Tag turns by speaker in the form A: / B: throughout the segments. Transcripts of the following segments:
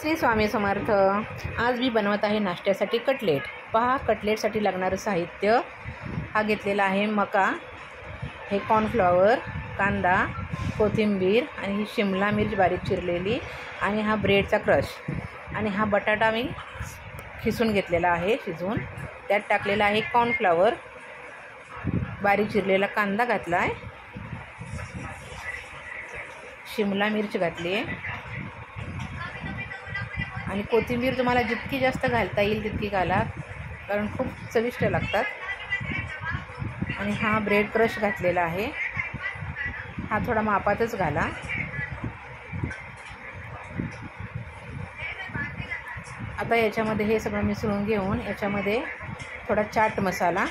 A: श्री स्वामी समर्थ। आज मी बनवत आहे नाश्त्यासाठी कटलेट। पहा, कटलेटसाठी लागणारं साहित्य हा घेतलेला आहे मका, हे कॉर्नफ्लॉवर, कांदा, कोथिंबीर आणि ही शिमला मिर्च बारीक चिरलेली आणि हा ब्रेडचा क्रश आणि हा बटाटा मी खिसून घेतलेला आहे शिजवून। त्यात टाकलेला आहे कॉर्नफ्लॉवर, बारीक चिरलेला कांदा घातला आहे, शिमला मिर्च घातली आहे आणि कोथिंबीर तुम्हाला जितकी जास्त घालता येईल तितकी घाला, कारण खूप चविष्ट लागतात। आणि हा ब्रेड क्रश घातलेला आहे, हा थोडा मापातच घाला। आता याच्यामध्ये हे सगळं मिसळून घेऊन याच्यामध्ये थोडा चाट मसाला,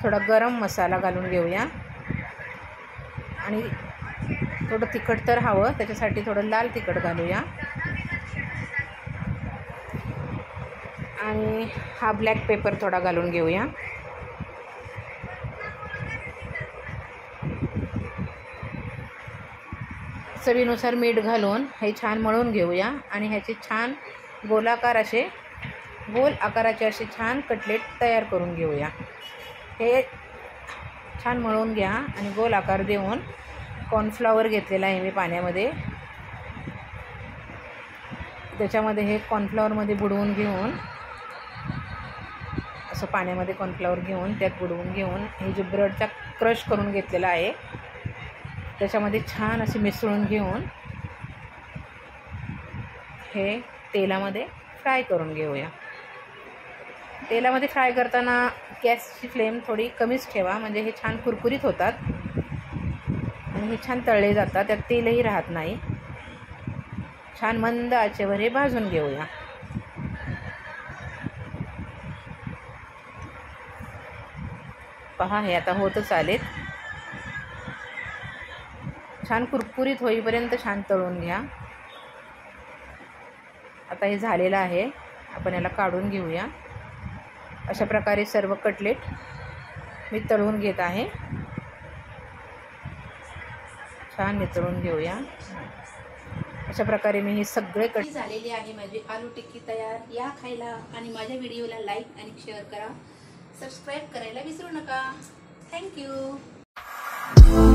A: थोडा गरम मसाला घालून घेऊया आणि थोडं तिखट तर हवं, त्याच्यासाठी थोडं लाल तिखट घालूया आणि हा ब्लॅक पेपर थोडा घालून घेऊया। चवीनुसार मीठ घालून हे छान मळून घेऊया आणि ह्याचे छान गोल आकाराचे असे छान कटलेट तयार करून घेऊया। हे छान मळून घ्या आणि गोल आकार देऊन कॉर्नफ्लॉवर घेतलेला आहे मी पाण्यामध्ये, त्याच्यामध्ये हे कॉर्नफ्लॉवरमध्ये बुडवून घेऊन असं पाण्यामध्ये कॉर्नफ्लॉवर घेऊन त्यात बुडवून घेऊन हे जे ब्रेडचा क्रश करून घेतलेला आहे त्याच्यामध्ये छान असे मिसळून घेऊन हे तेलामध्ये फ्राय करून घेऊया। तेलामध्ये फ्राय करताना गॅसची फ्लेम थोडी कमीच ठेवा, म्हणजे हे छान कुरकुरीत होतात आणि हे छान तळले जातात, त्यात तेलही राहत नाही। छान मंद आचेवर हे भाजून घेऊया। पहा, हे आता होतच आलेत। छान कुरकुरीत होईपर्यंत छान तळून घ्या। आता हे झालेलं आहे, आपण याला काढून घेऊया। अशा प्रकारे सर्व कटलेट मी तळून घेत आहे, छान तळून घेऊया। अशा प्रकारे मी हे सगळे
B: झालेले आहे। माझी आलू टिक्की तयार, या खायला आणि माझ्या व्हिडिओला लाईक आणि शेअर करा, सबस्क्राईब करायला विसरू नका। थँक्यू।